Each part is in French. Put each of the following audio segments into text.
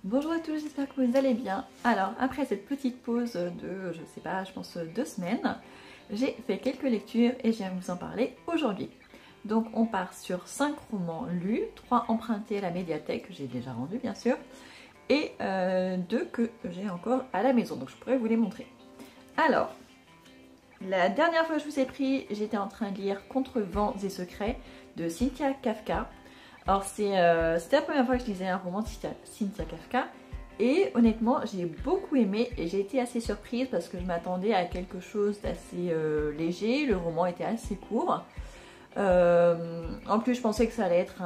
Bonjour à tous, j'espère que vous allez bien. Alors, après cette petite pause de, je sais pas, je pense 2 semaines, j'ai fait quelques lectures et je viens vous en parler aujourd'hui. Donc, on part sur 5 romans lus, 3 empruntés à la médiathèque, que j'ai déjà rendus bien sûr, et 2 que j'ai encore à la maison, donc je pourrais vous les montrer. Alors, la dernière fois que je vous ai pris, j'étais en train de lire Contre vents et secrets de Cynthia Kafka. Alors c'était la première fois que je lisais un roman de Cynthia Kafka et honnêtement j'ai beaucoup aimé et j'ai été assez surprise parce que je m'attendais à quelque chose d'assez léger, le roman était assez court. En plus je pensais que ça allait être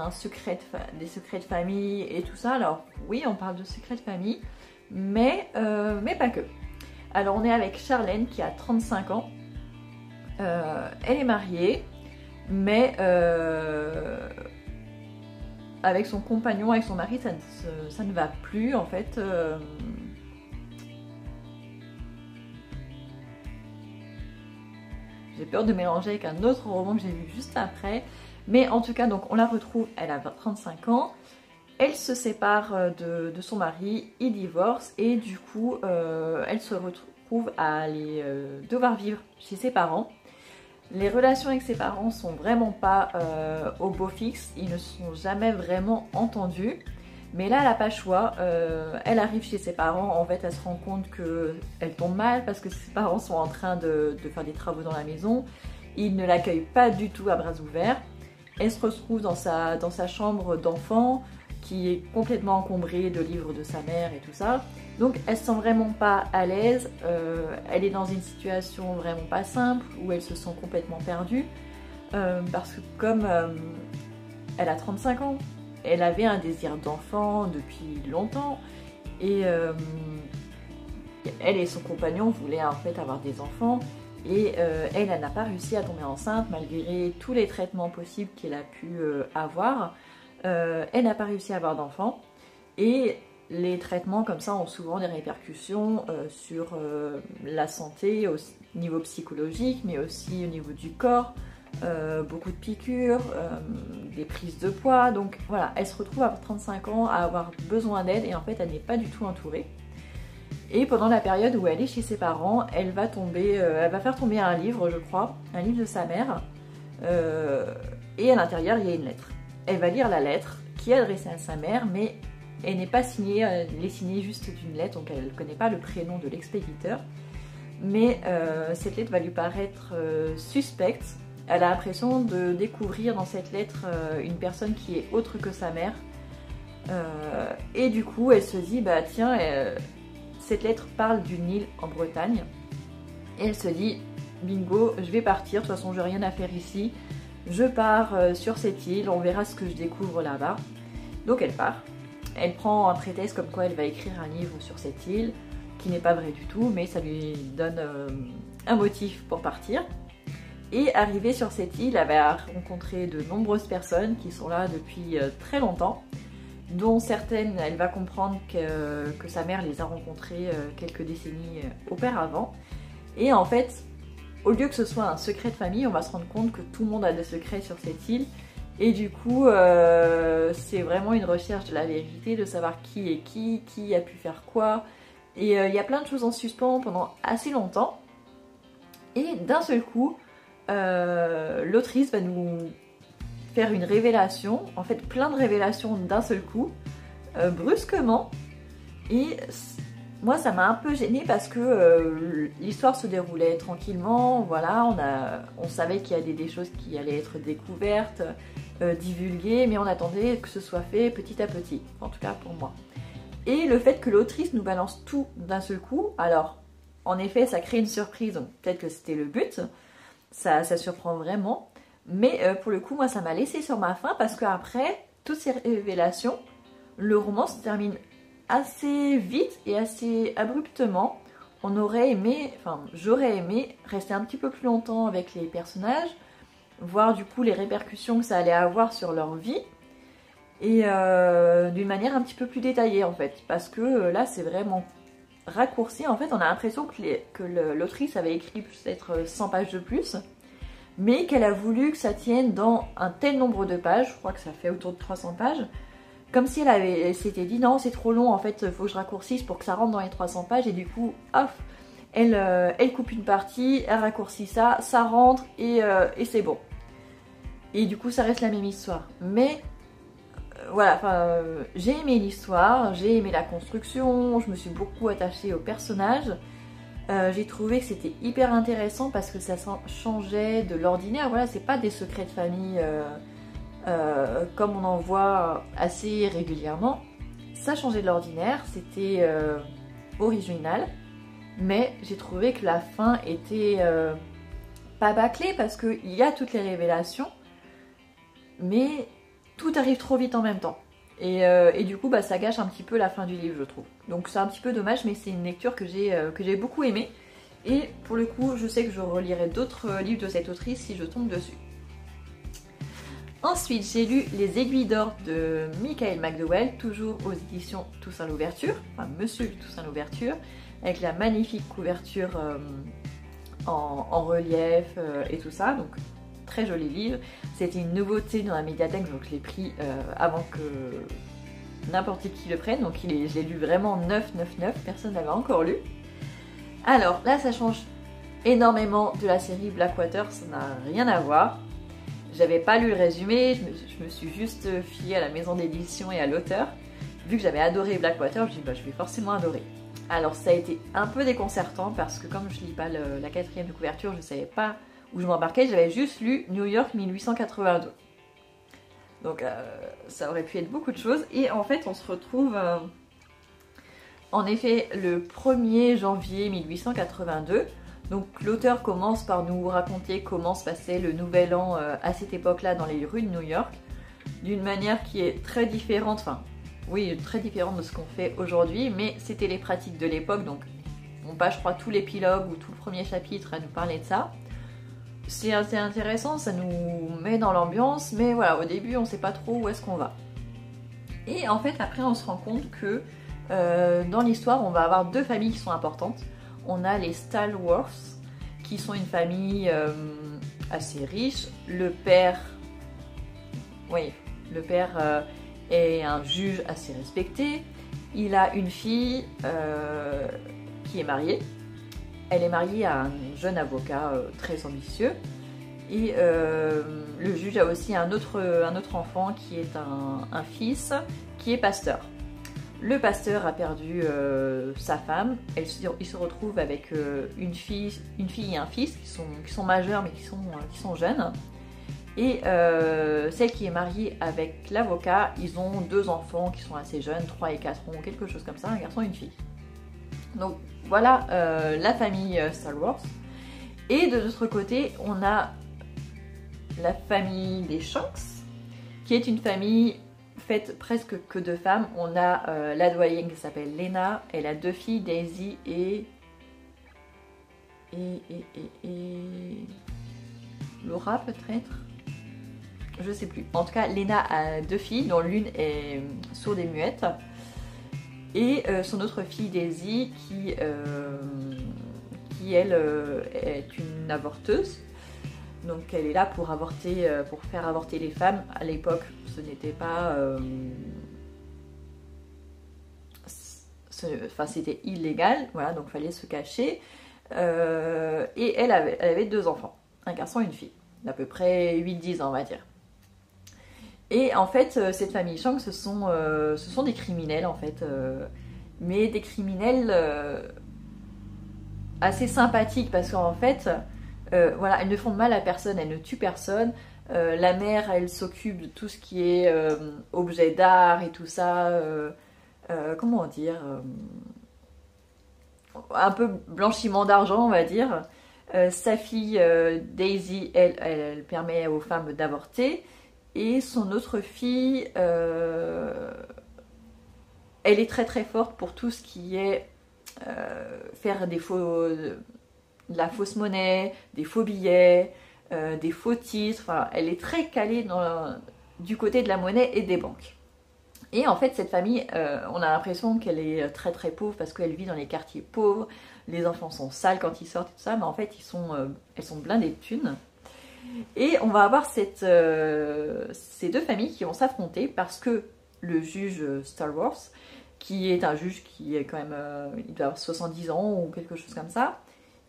des secrets de famille et tout ça, alors oui on parle de secrets de famille mais pas que. Alors on est avec Charlène qui a 35 ans, elle est mariée mais avec son compagnon, avec son mari, ça ne va plus en fait. J'ai peur de mélanger avec un autre roman que j'ai lu juste après. Mais en tout cas, donc on la retrouve, elle a 35 ans. Elle se sépare de son mari, ils divorcent et du coup, elle se retrouve à aller devoir vivre chez ses parents. Les relations avec ses parents sont vraiment pas au beau fixe, ils ne sont jamais vraiment entendus. Mais là, elle n'a pas le choix, elle arrive chez ses parents, en fait elle se rend compte qu'elle tombe mal parce que ses parents sont en train de faire des travaux dans la maison. Ils ne l'accueillent pas du tout à bras ouverts. Elle se retrouve dans sa chambre d'enfant qui est complètement encombrée de livres de sa mère et tout ça. Donc elle se sent vraiment pas à l'aise, elle est dans une situation vraiment pas simple où elle se sent complètement perdue parce que comme elle a 35 ans, elle avait un désir d'enfant depuis longtemps et elle et son compagnon voulaient en fait avoir des enfants et elle n'a pas réussi à tomber enceinte malgré tous les traitements possibles qu'elle a pu avoir. Elle n'a pas réussi à avoir d'enfant et les traitements comme ça ont souvent des répercussions sur la santé au niveau psychologique mais aussi au niveau du corps, beaucoup de piqûres, des prises de poids, donc voilà, elle se retrouve à 35 ans à avoir besoin d'aide et en fait elle n'est pas du tout entourée. Et pendant la période où elle est chez ses parents, elle va faire tomber un livre, je crois, un livre de sa mère, et à l'intérieur il y a une lettre. Elle va lire la lettre qui est adressée à sa mère, mais elle n'est pas signée, elle est signée juste d'une lettre, donc elle ne connaît pas le prénom de l'expéditeur. Mais cette lettre va lui paraître suspecte. Elle a l'impression de découvrir dans cette lettre une personne qui est autre que sa mère. Et du coup, elle se dit, bah tiens, cette lettre parle d'une île en Bretagne. Et elle se dit, bingo, je vais partir, de toute façon, je n'ai rien à faire ici. Je pars sur cette île, on verra ce que je découvre là-bas. Donc elle part. Elle prend un prétexte comme quoi elle va écrire un livre sur cette île, qui n'est pas vrai du tout, mais ça lui donne un motif pour partir. Et arrivée sur cette île, elle va rencontrer de nombreuses personnes qui sont là depuis très longtemps, dont certaines, elle va comprendre que sa mère les a rencontrées quelques décennies auparavant. Et en fait, au lieu que ce soit un secret de famille, on va se rendre compte que tout le monde a des secrets sur cette île. Et du coup, c'est vraiment une recherche de la vérité, de savoir qui est qui a pu faire quoi. Et il y a plein de choses en suspens pendant assez longtemps. Et d'un seul coup, l'autrice va nous faire une révélation, en fait plein de révélations d'un seul coup, brusquement. Et moi ça m'a un peu gênée parce que l'histoire se déroulait tranquillement, voilà, on savait qu'il y avait des choses qui allaient être découvertes, divulguées, mais on attendait que ce soit fait petit à petit, en tout cas pour moi. Et le fait que l'autrice nous balance tout d'un seul coup, alors en effet ça crée une surprise, donc peut-être que c'était le but, ça surprend vraiment, mais pour le coup moi ça m'a laissé sur ma faim parce qu'après toutes ces révélations, le roman se termine assez vite et assez abruptement. On aurait aimé, enfin j'aurais aimé rester un petit peu plus longtemps avec les personnages, voir du coup les répercussions que ça allait avoir sur leur vie et d'une manière un petit peu plus détaillée en fait, parce que là c'est vraiment raccourci. En fait on a l'impression que l'autrice avait écrit peut-être 100 pages de plus, mais qu'elle a voulu que ça tienne dans un tel nombre de pages, je crois que ça fait autour de 300 pages, comme si elle s'était dit non c'est trop long, en fait il faut que je raccourcisse pour que ça rentre dans les 300 pages, et du coup hop, elle coupe une partie, elle raccourcit ça, ça rentre et c'est bon. Et du coup ça reste la même histoire. Mais voilà, enfin, j'ai aimé l'histoire, j'ai aimé la construction, je me suis beaucoup attachée aux personnages. J'ai trouvé que c'était hyper intéressant parce que ça changeait de l'ordinaire. Voilà, c'est pas des secrets de famille comme on en voit assez régulièrement. Ça changeait de l'ordinaire, c'était original, mais j'ai trouvé que la fin était pas bâclée parce qu'il y a toutes les révélations, mais tout arrive trop vite en même temps. Et du coup, bah, ça gâche un petit peu la fin du livre, je trouve. Donc c'est un petit peu dommage, mais c'est une lecture que j'ai beaucoup aimée. Et pour le coup, je sais que je relirai d'autres livres de cette autrice si je tombe dessus. Ensuite, j'ai lu Les Aiguilles d'or de Michael McDowell, toujours aux éditions Toussaint Louverture, enfin Monsieur Toussaint Louverture, avec la magnifique couverture en relief et tout ça. Donc très joli livre. C'était une nouveauté dans la médiathèque, donc je l'ai pris avant que n'importe qui le prenne. Donc je l'ai lu vraiment neuf, personne ne l'avait encore lu. Alors là, ça change énormément de la série Blackwater, ça n'a rien à voir. J'avais pas lu le résumé, je me suis juste fiée à la maison d'édition et à l'auteur. Vu que j'avais adoré Blackwater, je me suis dit bah, je vais forcément adorer. Alors ça a été un peu déconcertant parce que comme je lis pas la quatrième de couverture, je savais pas où je m'embarquais, j'avais juste lu New York 1882. Donc ça aurait pu être beaucoup de choses. Et en fait on se retrouve en effet le 1er janvier 1882. Donc l'auteur commence par nous raconter comment se passait le nouvel an à cette époque-là dans les rues de New York. D'une manière qui est très différente, enfin oui, très différente de ce qu'on fait aujourd'hui, mais c'était les pratiques de l'époque. Donc on passe je crois tout l'épilogue ou tout le premier chapitre à nous parler de ça. C'est assez intéressant, ça nous met dans l'ambiance, mais voilà, au début on sait pas trop où est-ce qu'on va. Et en fait après on se rend compte que dans l'histoire on va avoir deux familles qui sont importantes. On a les Stallworth qui sont une famille assez riche. Le père est un juge assez respecté. Il a une fille qui est mariée. Elle est mariée à un jeune avocat très ambitieux. Et le juge a aussi un autre enfant qui est un fils qui est pasteur. Le pasteur a perdu sa femme. Il se retrouve avec une fille et un fils qui sont majeurs mais qui sont jeunes. Et celle qui est mariée avec l'avocat, ils ont deux enfants qui sont assez jeunes, 3 et 4 ans, quelque chose comme ça, un garçon et une fille. Donc voilà la famille Stallworth. Et de l'autre côté, on a la famille des Shanks, qui est une famille faite presque que de femmes. On a la doyenne qui s'appelle Lena, elle a deux filles, Daisy et Laura peut-être, je sais plus. En tout cas, Lena a deux filles, dont l'une est sourde et muette. Et son autre fille, Daisy, qui elle, est une avorteuse. Donc elle est là pour avorter, pour faire avorter les femmes. À l'époque, ce n'était pas... Enfin, c'était illégal, voilà, donc il fallait se cacher. Et elle avait deux enfants, un garçon et une fille, d'à peu près 8-10 ans, on va dire. Et en fait, cette famille Shanks, ce sont des criminels, en fait. Mais des criminels assez sympathiques, parce qu'en fait, voilà, elles ne font de mal à personne, elles ne tuent personne. La mère, elle s'occupe de tout ce qui est objet d'art et tout ça. Comment dire, un peu blanchiment d'argent, on va dire. Sa fille Daisy, elle permet aux femmes d'avorter. Et son autre fille, elle est très très forte pour tout ce qui est faire de la fausse monnaie, des faux billets, des faux titres. Enfin, elle est très calée du côté de la monnaie et des banques. Et en fait, cette famille, on a l'impression qu'elle est très très pauvre parce qu'elle vit dans les quartiers pauvres. Les enfants sont sales quand ils sortent et tout ça, mais en fait, elles sont blindées de thunes. Et on va avoir ces deux familles qui vont s'affronter parce que le juge Star Wars, qui est un juge qui est quand même, il doit avoir 70 ans ou quelque chose comme ça.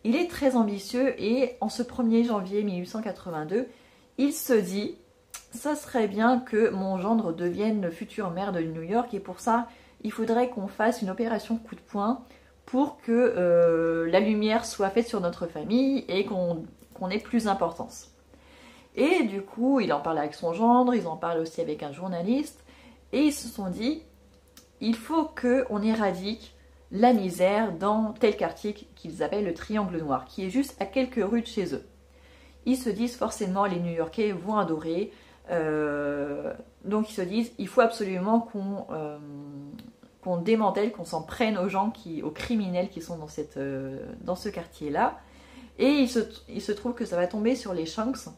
Il est très ambitieux et en ce 1er janvier 1882, il se dit, ça serait bien que mon gendre devienne le futur maire de New York et pour ça, il faudrait qu'on fasse une opération coup de poing pour que la lumière soit faite sur notre famille et qu'on ait plus d'importance. Et du coup, il en parle avec son gendre, ils en parlent aussi avec un journaliste, et ils se sont dit, il faut qu'on éradique la misère dans tel quartier qu'ils appellent le Triangle Noir, qui est juste à quelques rues de chez eux. Ils se disent forcément, les New-Yorkais vont adorer, donc ils se disent, il faut absolument qu'on démantèle, qu'on s'en prenne aux gens, aux criminels qui sont dans ce quartier-là. Et il se trouve que ça va tomber sur les Shanks,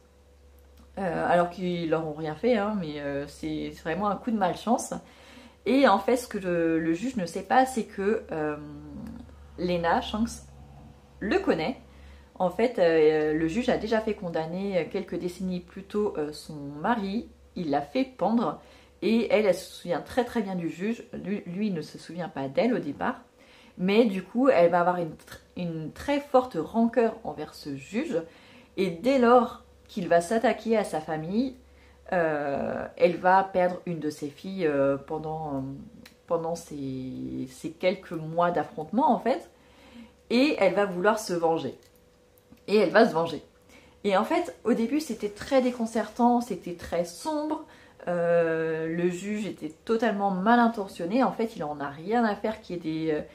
alors qu'ils leur ont rien fait, hein, mais c'est vraiment un coup de malchance. Et en fait, ce que le juge ne sait pas, c'est que Lena Shanks le connaît. En fait, le juge a déjà fait condamner quelques décennies plus tôt son mari, il l'a fait pendre, et elle se souvient très très bien du juge. Lui il ne se souvient pas d'elle au départ, mais du coup, elle va avoir une très forte rancœur envers ce juge, et dès lors qu'il va s'attaquer à sa famille, elle va perdre une de ses filles pendant ces quelques mois d'affrontement en fait, et elle va vouloir se venger. Et elle va se venger. Et en fait, au début, c'était très déconcertant, c'était très sombre. Le juge était totalement mal intentionné. En fait, il en a rien à faire qu'il y ait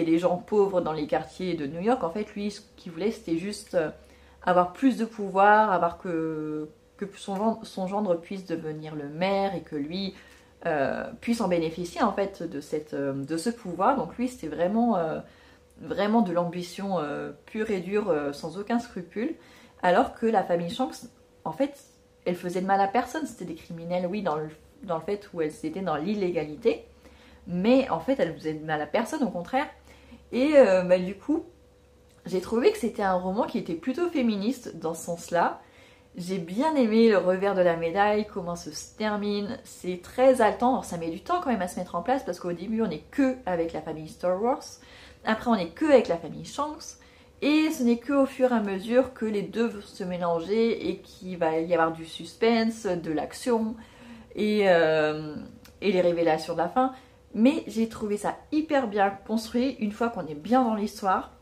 des gens pauvres dans les quartiers de New York. En fait, lui, ce qu'il voulait, c'était juste avoir plus de pouvoir, avoir que son gendre puisse devenir le maire et que lui puisse en bénéficier en fait de ce pouvoir. Donc lui, c'était vraiment de l'ambition pure et dure, sans aucun scrupule, alors que la famille Shanks, en fait, elle faisait de mal à personne. C'était des criminels, oui, dans le fait où elles étaient dans l'illégalité, mais en fait, elles faisaient de mal à personne, au contraire. Et du coup, j'ai trouvé que c'était un roman qui était plutôt féministe dans ce sens-là. J'ai bien aimé le revers de la médaille, comment ça se termine, c'est très haletant. Alors ça met du temps quand même à se mettre en place, parce qu'au début, on n'est que avec la famille Star Wars. Après, on n'est que avec la famille Shanks, et ce n'est qu'au fur et à mesure que les deux vont se mélanger et qu'il va y avoir du suspense, de l'action et les révélations de la fin. Mais j'ai trouvé ça hyper bien construit une fois qu'on est bien dans l'histoire.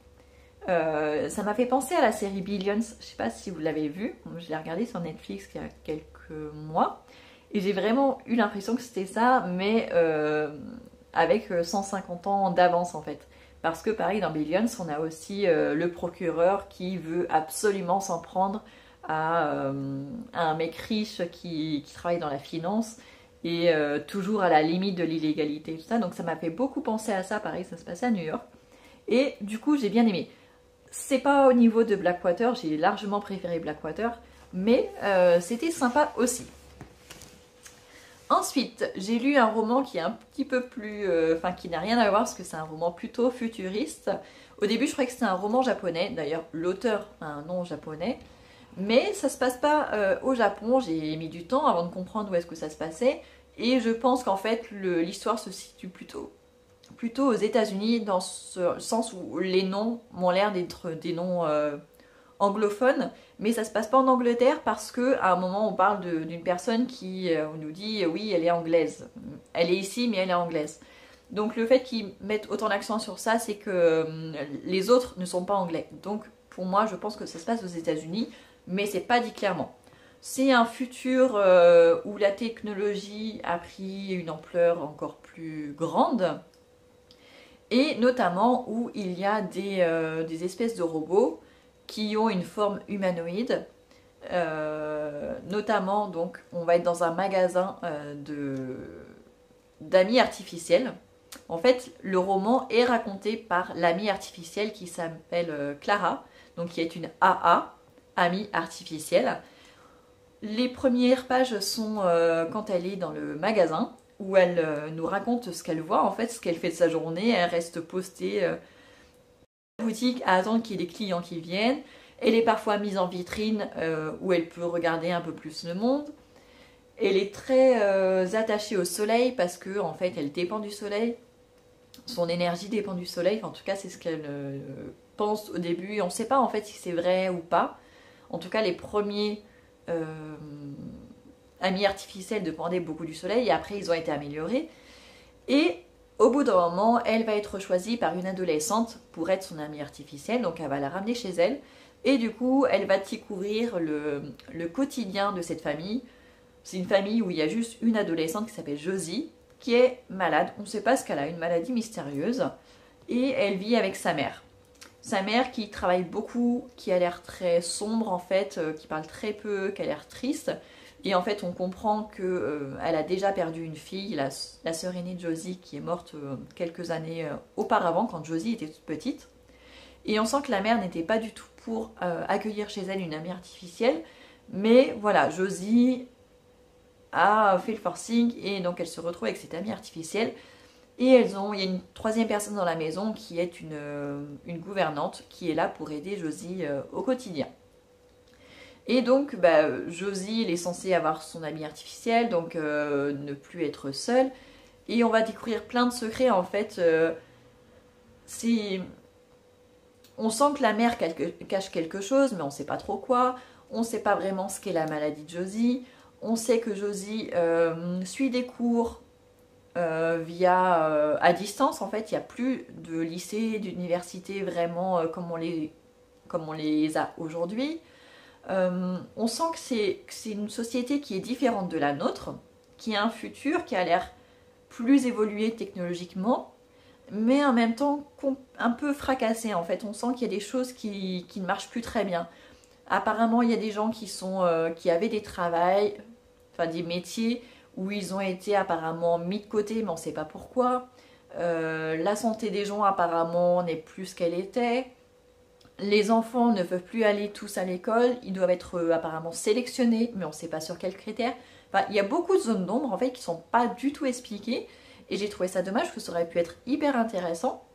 Ça m'a fait penser à la série Billions, je sais pas si vous l'avez vue, je l'ai regardée sur Netflix il y a quelques mois, et j'ai vraiment eu l'impression que c'était ça, mais avec 150 ans d'avance en fait. Parce que pareil, dans Billions, on a aussi le procureur qui veut absolument s'en prendre à un mec riche qui travaille dans la finance et toujours à la limite de l'illégalité et tout ça. Donc ça m'a fait beaucoup penser à ça, pareil, ça se passait à New York. Et du coup, j'ai bien aimé. C'est pas au niveau de Blackwater, j'ai largement préféré Blackwater, mais c'était sympa aussi. Ensuite, j'ai lu un roman qui est un petit peu plus... qui n'a rien à voir parce que c'est un roman plutôt futuriste. Au début, je croyais que c'était un roman japonais. D'ailleurs, l'auteur a un nom japonais. Mais ça se passe pas au Japon. J'ai mis du temps avant de comprendre où est-ce que ça se passait. Et je pense qu'en fait, l'histoire se situe plutôt aux États-Unis, dans ce sens où les noms m'ont l'air d'être des noms anglophone, mais ça se passe pas en Angleterre parce que à un moment on parle d'une personne qui on nous dit oui elle est anglaise, elle est ici mais elle est anglaise. Donc le fait qu'ils mettent autant d'accent sur ça, c'est que les autres ne sont pas anglais. Donc pour moi je pense que ça se passe aux États-Unis, mais c'est pas dit clairement. C'est un futur où la technologie a pris une ampleur encore plus grande, et notamment où il y a des espèces de robots qui ont une forme humanoïde. Notamment, donc, on va être dans un magasin d'amis artificiels. En fait, le roman est raconté par l'amie artificielle qui s'appelle Clara, donc qui est une AA, amie artificielle. Les premières pages sont quand elle est dans le magasin, où elle nous raconte ce qu'elle voit, en fait, ce qu'elle fait de sa journée. Elle reste postée à la boutique à attendre qu'il y ait des clients qui viennent. Elle est parfois mise en vitrine où elle peut regarder un peu plus le monde. Elle est très attachée au soleil parce que en fait elle dépend du soleil. Son énergie dépend du soleil, enfin, en tout cas c'est ce qu'elle pense au début. Et on ne sait pas en fait si c'est vrai ou pas. En tout cas les premiers amis artificiels dépendaient beaucoup du soleil et après ils ont été améliorés. Et au bout d'un moment, elle va être choisie par une adolescente pour être son amie artificielle, donc elle va la ramener chez elle. Et du coup, elle va découvrir le quotidien de cette famille. C'est une famille où il y a juste une adolescente qui s'appelle Josie, qui est malade. On ne sait pas ce qu'elle a, une maladie mystérieuse. Et elle vit avec sa mère. Sa mère qui travaille beaucoup, qui a l'air très sombre en fait, qui parle très peu, qui a l'air triste. Et en fait, on comprend qu'elle a déjà perdu une fille, la sœur aînée de Josie, qui est morte quelques années auparavant, quand Josie était toute petite. Et on sent que la mère n'était pas du tout pour accueillir chez elle une amie artificielle. Mais voilà, Josie a fait le forcing et donc elle se retrouve avec cette amie artificielle. Et il y a une troisième personne dans la maison qui est une gouvernante qui est là pour aider Josie au quotidien. Et donc, Josie, elle est censée avoir son amie artificielle, donc ne plus être seule. Et on va découvrir plein de secrets, en fait. On sent que la mère cache quelque chose, mais on ne sait pas trop quoi. On ne sait pas vraiment ce qu'est la maladie de Josie. On sait que Josie suit des cours à distance. En fait, il n'y a plus de lycée, d'université vraiment comme on les a aujourd'hui. On sent que c'est une société qui est différente de la nôtre, qui a un futur qui a l'air plus évolué technologiquement, mais en même temps un peu fracassé en fait. On sent qu'il y a des choses qui ne marchent plus très bien. Apparemment, il y a des gens qui avaient des travails, enfin des métiers où ils ont été apparemment mis de côté, mais on ne sait pas pourquoi. La santé des gens apparemment n'est plus ce qu'elle était. Les enfants ne peuvent plus aller tous à l'école, ils doivent être apparemment sélectionnés, mais on ne sait pas sur quels critères. Enfin, il y a beaucoup de zones d'ombre en fait qui ne sont pas du tout expliquées, et j'ai trouvé ça dommage parce que ça aurait pu être hyper intéressant.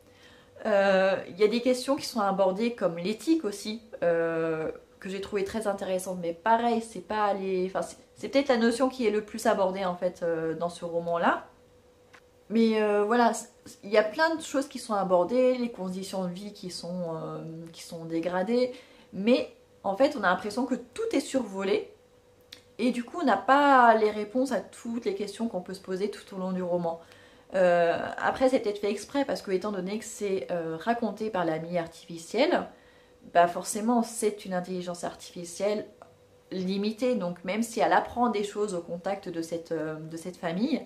Il y a des questions qui sont abordées comme l'éthique aussi, que j'ai trouvé très intéressante, mais pareil, c'est pas enfin, c'est peut-être la notion qui est le plus abordée en fait dans ce roman-là. Mais voilà, il y a plein de choses qui sont abordées, les conditions de vie qui sont dégradées, mais en fait on a l'impression que tout est survolé, et du coup on n'a pas les réponses à toutes les questions qu'on peut se poser tout au long du roman. Après c'est peut-être fait exprès, parce que étant donné que c'est raconté par l'ami artificielle, bah forcément c'est une intelligence artificielle limitée, donc même si elle apprend des choses au contact de cette famille,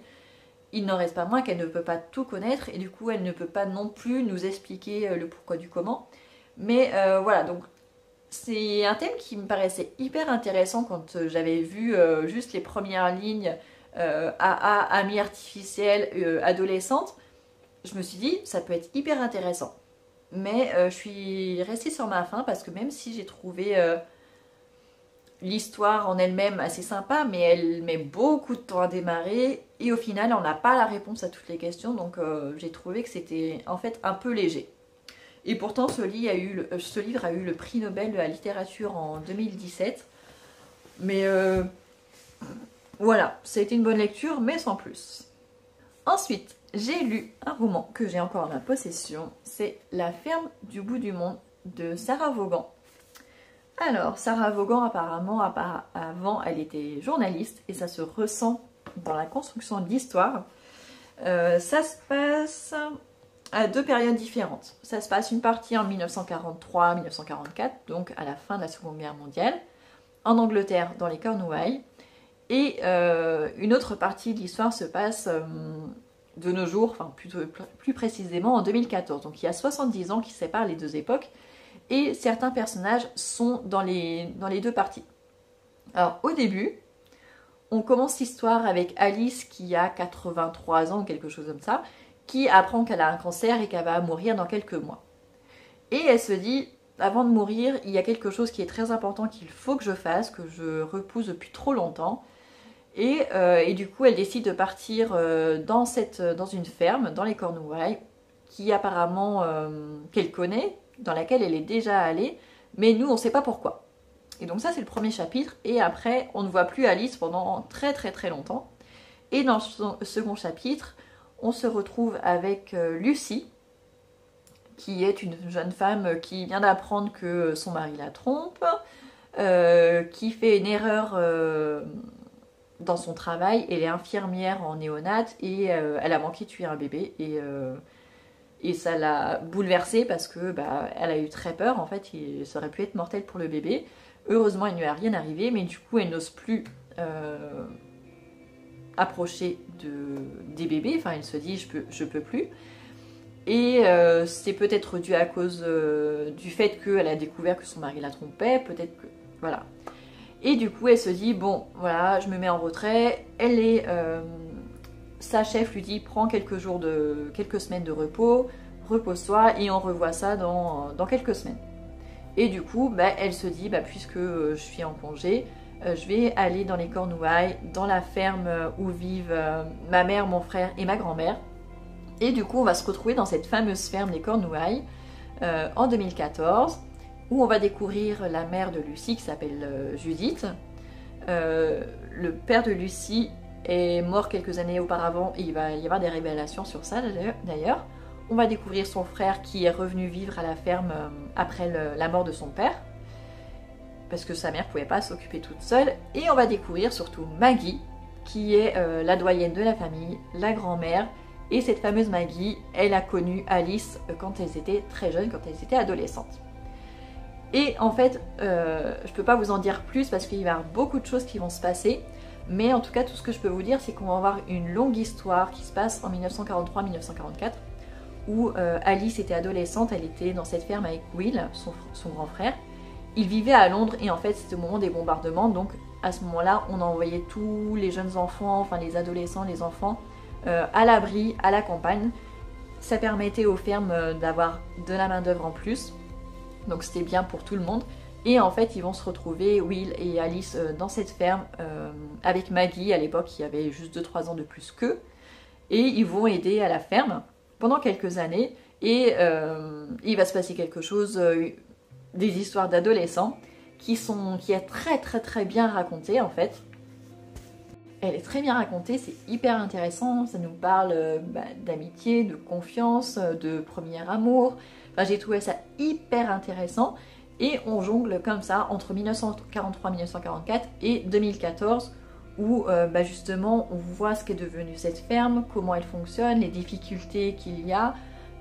il n'en reste pas moins qu'elle ne peut pas tout connaître, et du coup elle ne peut pas non plus nous expliquer le pourquoi du comment. Mais voilà, donc c'est un thème qui me paraissait hyper intéressant quand j'avais vu juste les premières lignes AA, amie artificielle, adolescente. Je me suis dit, ça peut être hyper intéressant. Mais je suis restée sur ma faim parce que même si j'ai trouvé l'histoire en elle-même assez sympa, mais elle met beaucoup de temps à démarrer et au final on n'a pas la réponse à toutes les questions, donc j'ai trouvé que c'était en fait un peu léger. Et pourtant ce livre a eu le prix Nobel de la littérature en 2017, mais voilà, ça a été une bonne lecture, mais sans plus. Ensuite, j'ai lu un roman que j'ai encore en ma possession, c'est La ferme du bout du monde de Sarah Vaughan. Alors, Sarah Vaughan, apparemment, avant, elle était journaliste et ça se ressent dans la construction de l'histoire. Ça se passe à deux périodes différentes. Ça se passe une partie en 1943-1944, donc à la fin de la Seconde Guerre mondiale, en Angleterre, dans les Cornouailles. Et une autre partie de l'histoire se passe de nos jours, enfin plus précisément en 2014. Donc il y a 70 ans qui séparent les deux époques. Et certains personnages sont dans les deux parties. Alors au début, on commence l'histoire avec Alice qui a 83 ans ou quelque chose comme ça, qui apprend qu'elle a un cancer et qu'elle va mourir dans quelques mois. Et elle se dit, avant de mourir, il y a quelque chose qui est très important qu'il faut que je fasse, que je repousse depuis trop longtemps. Et du coup, elle décide de partir dans une ferme, dans les Cornouailles, qui apparemment qu'elle connaît, dans laquelle elle est déjà allée, mais nous on ne sait pas pourquoi. Et donc ça c'est le premier chapitre, et après on ne voit plus Alice pendant très très très longtemps. Et dans le second chapitre, on se retrouve avec Lucy, qui est une jeune femme qui vient d'apprendre que son mari la trompe, qui fait une erreur dans son travail. Elle est infirmière en néonat et elle a manqué de tuer un bébé, et ça l'a bouleversée parce que elle a eu très peur. En fait, ça aurait pu être mortel pour le bébé. Heureusement, il ne lui a rien arrivé, mais du coup, elle n'ose plus approcher des bébés. Enfin, elle se dit, je peux plus. Et c'est peut-être dû à cause du fait qu'elle a découvert que son mari la trompait, peut-être que... Voilà. Et du coup, elle se dit, bon, voilà, je me mets en retrait. Sa chef lui dit, prends quelques semaines de repos, repose-toi, et on revoit ça dans quelques semaines. Et du coup, elle se dit, puisque je suis en congé, je vais aller dans les Cornouailles, dans la ferme où vivent ma mère, mon frère et ma grand-mère. Et du coup, on va se retrouver dans cette fameuse ferme des Cornouailles en 2014, où on va découvrir la mère de Lucy qui s'appelle Judith. Le père de Lucy est mort quelques années auparavant, et il va y avoir des révélations sur ça d'ailleurs. On va découvrir son frère qui est revenu vivre à la ferme après la mort de son père, parce que sa mère ne pouvait pas s'occuper toute seule. Et on va découvrir surtout Maggie, qui est la doyenne de la famille, la grand-mère. Et cette fameuse Maggie, elle a connu Alice quand elles étaient très jeunes, quand elles étaient adolescentes. Et en fait, je ne peux pas vous en dire plus parce qu'il va y avoir beaucoup de choses qui vont se passer. Mais en tout cas, tout ce que je peux vous dire, c'est qu'on va avoir une longue histoire qui se passe en 1943-1944, où Alice était adolescente, elle était dans cette ferme avec Will, son grand frère. Ils vivaient à Londres, et en fait c'était au moment des bombardements, donc à ce moment-là on envoyait tous les jeunes enfants, enfin les adolescents, les enfants, à l'abri, à la campagne. Ça permettait aux fermes d'avoir de la main d'œuvre en plus, donc c'était bien pour tout le monde. Et en fait ils vont se retrouver, Will et Alice, dans cette ferme avec Maggie, à l'époque qui avait juste 2-3 ans de plus qu'eux, et ils vont aider à la ferme pendant quelques années, et il va se passer quelque chose, des histoires d'adolescents qui est très très très bien racontée en fait. Elle est très bien racontée, c'est hyper intéressant, ça nous parle d'amitié, de confiance, de premier amour. Enfin, j'ai trouvé ça hyper intéressant, et on jongle comme ça entre 1943-1944 et 2014, où justement on voit ce qu'est devenu cette ferme, comment elle fonctionne, les difficultés qu'il y a,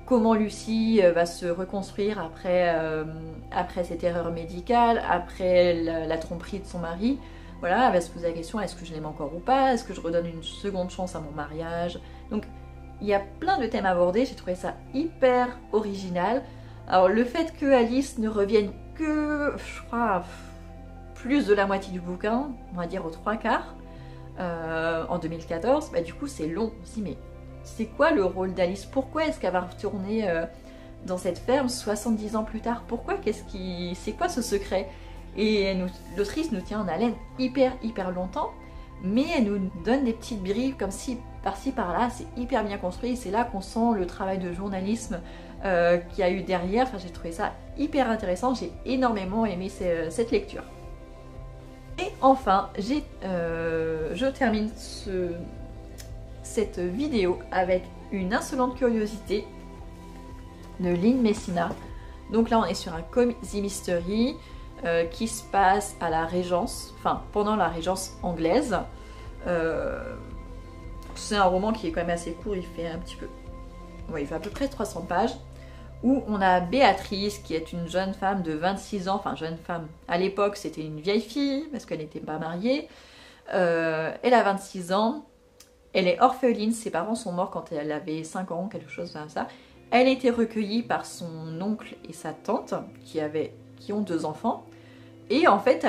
comment Lucy va se reconstruire après cette erreur médicale, après la tromperie de son mari. Voilà, elle va se poser la question, est-ce que je l'aime encore ou pas? Est-ce que je redonne une seconde chance à mon mariage? Donc il y a plein de thèmes abordés, j'ai trouvé ça hyper original. Alors le fait que Alice ne revienne que, je crois, plus de la moitié du bouquin, on va dire aux 3/4, en 2014, du coup c'est long aussi, mais c'est quoi le rôle d'Alice? Pourquoi est-ce qu'elle va retourner dans cette ferme 70 ans plus tard? Pourquoi? C'est quoi ce secret? Et l'autrice nous tient en haleine hyper longtemps, mais elle nous donne des petites brides comme si par-ci par-là, c'est hyper bien construit, c'est là qu'on sent le travail de journalisme qu'il y a eu derrière. Enfin, j'ai trouvé ça hyper intéressant, j'ai énormément aimé cette lecture. Et enfin, je termine cette vidéo avec une insolente curiosité de Lynn Messina. Donc là on est sur un cozy mystery qui se passe à la Régence, enfin pendant la Régence anglaise. C'est un roman qui est quand même assez court, il fait il fait à peu près 300 pages, où on a Béatrice qui est une jeune femme de 26 ans, enfin jeune femme, à l'époque c'était une vieille fille parce qu'elle n'était pas mariée. Elle a 26 ans. Elle est orpheline, ses parents sont morts quand elle avait 5 ans, quelque chose comme ça. Elle a été recueillie par son oncle et sa tante, qui ont 2 enfants. Et en fait,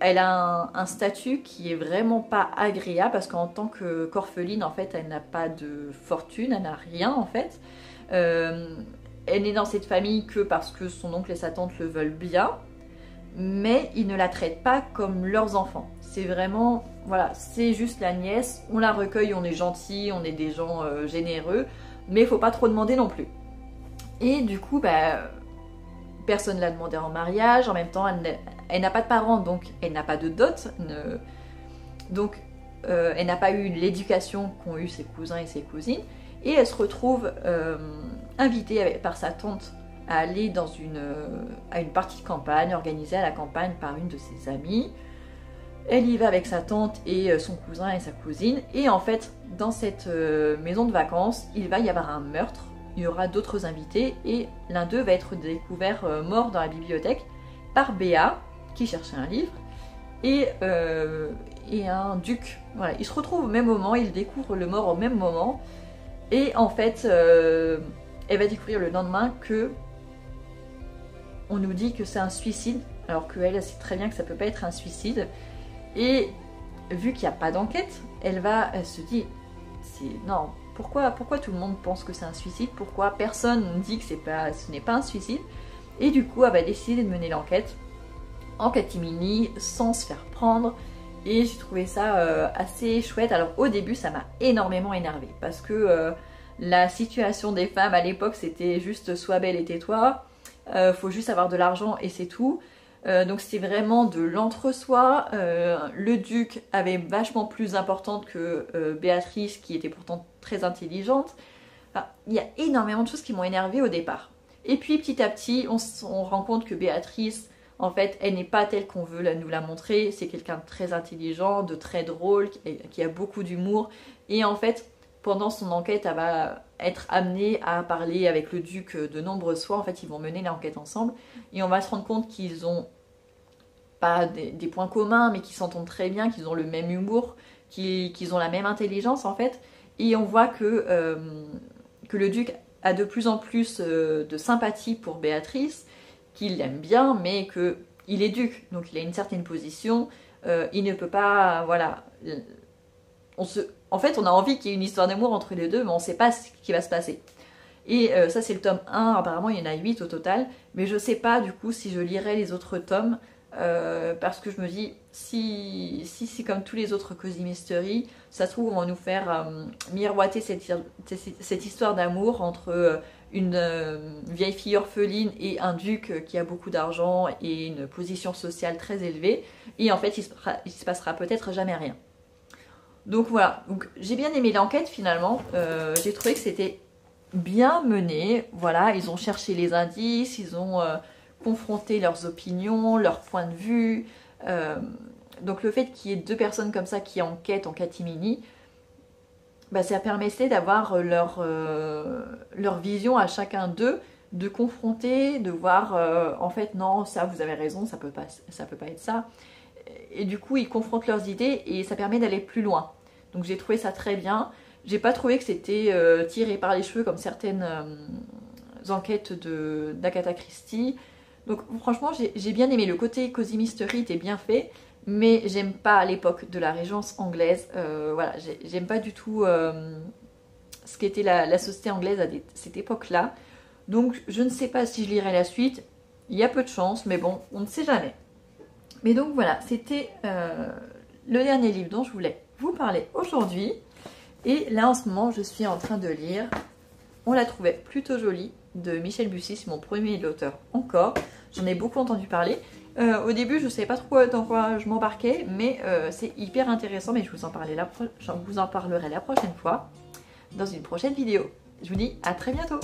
elle a un statut qui est vraiment pas agréable, parce qu'en tant qu'orpheline, en fait, elle n'a pas de fortune, elle n'a rien en fait. Elle n'est dans cette famille que parce que son oncle et sa tante le veulent bien, mais ils ne la traitent pas comme leurs enfants. C'est vraiment, voilà, c'est juste la nièce, on la recueille, on est gentil, on est des gens généreux, mais il faut pas trop demander non plus. Et du coup, personne ne l'a demandé en mariage, en même temps elle n'a pas de parents, donc elle n'a pas de dot, donc elle n'a pas eu l'éducation qu'ont eu ses cousins et ses cousines, et elle se retrouve invitée par sa tante à aller à une partie de campagne, organisée à la campagne par une de ses amies. Elle y va avec sa tante et son cousin et sa cousine, et en fait dans cette maison de vacances, il va y avoir un meurtre, il y aura d'autres invités, et l'un d'eux va être découvert mort dans la bibliothèque par Béa, qui cherchait un livre, et un duc. Voilà, ils se retrouvent au même moment, ils découvrent le mort au même moment, et en fait, elle va découvrir le lendemain que on nous dit que c'est un suicide, alors qu'elle sait très bien que ça peut pas être un suicide. Et vu qu'il n'y a pas d'enquête, elle se dit, non, pourquoi tout le monde pense que c'est un suicide? Pourquoi personne ne dit que ce n'est pas un suicide? Et du coup, elle va décider de mener l'enquête en catimini, sans se faire prendre. Et j'ai trouvé ça assez chouette. Alors au début, ça m'a énormément énervée, parce que la situation des femmes à l'époque, c'était juste sois belle et tais-toi. Faut juste avoir de l'argent et c'est tout. Donc c'était vraiment de l'entre-soi. Le duc avait vachement plus importante que Béatrice, qui était pourtant très intelligente. Enfin, il y a énormément de choses qui m'ont énervée au départ. Et puis petit à petit, on rend compte que Béatrice, en fait, elle n'est pas telle qu'on veut nous la montrer. C'est quelqu'un de très intelligent, de très drôle, qui a beaucoup d'humour. Et en fait, pendant son enquête, elle va être amenée à parler avec le duc de nombreuses fois. En fait, ils vont mener l'enquête ensemble. Et on va se rendre compte qu'ils ont pas des points communs, mais qu'ils s'entendent très bien, qu'ils ont le même humour, qu'ils ont la même intelligence, en fait. Et on voit que le duc a de plus en plus de sympathie pour Béatrice, qu'il l'aime bien, mais qu'il est duc. Donc il a une certaine position. Il ne peut pas... Voilà. En fait, on a envie qu'il y ait une histoire d'amour entre les deux, mais on ne sait pas ce qui va se passer. Et ça, c'est le tome 1. Apparemment, il y en a 8 au total. Mais je ne sais pas, du coup, si je lirai les autres tomes. Parce que je me dis, si c'est comme tous les autres Cozy Mystery, ça se trouve, on va nous faire miroiter cette histoire d'amour entre une vieille fille orpheline et un duc qui a beaucoup d'argent et une position sociale très élevée. Et en fait, il se passera peut-être jamais rien. Donc voilà, j'ai bien aimé l'enquête finalement, j'ai trouvé que c'était bien mené, voilà, ils ont cherché les indices, ils ont confronté leurs opinions, leurs points de vue, donc le fait qu'il y ait deux personnes comme ça qui enquêtent en catimini, bah, ça permettait d'avoir leur vision à chacun d'eux, de confronter, de voir en fait non, ça vous avez raison, ça peut pas être ça. Et du coup, ils confrontent leurs idées et ça permet d'aller plus loin. Donc j'ai trouvé ça très bien. J'ai pas trouvé que c'était tiré par les cheveux comme certaines enquêtes d'Agatha Christie. Donc franchement, j'ai bien aimé. Le côté Cozy Mystery était bien fait, mais j'aime pas l'époque de la Régence anglaise. Voilà, j'aime pas du tout ce qu'était la société anglaise à cette époque-là. Donc je ne sais pas si je lirai la suite. Il y a peu de chance, mais bon, on ne sait jamais. Mais donc voilà, c'était le dernier livre dont je voulais vous parler aujourd'hui. Et là en ce moment, je suis en train de lire On la trouvait plutôt jolie de Michel Bussy, c'est mon premier l'auteur encore. J'en ai beaucoup entendu parler. Au début, je ne savais pas trop dans quoi je m'embarquais, mais c'est hyper intéressant. Mais je vous en parlerai la prochaine fois dans une prochaine vidéo. Je vous dis à très bientôt.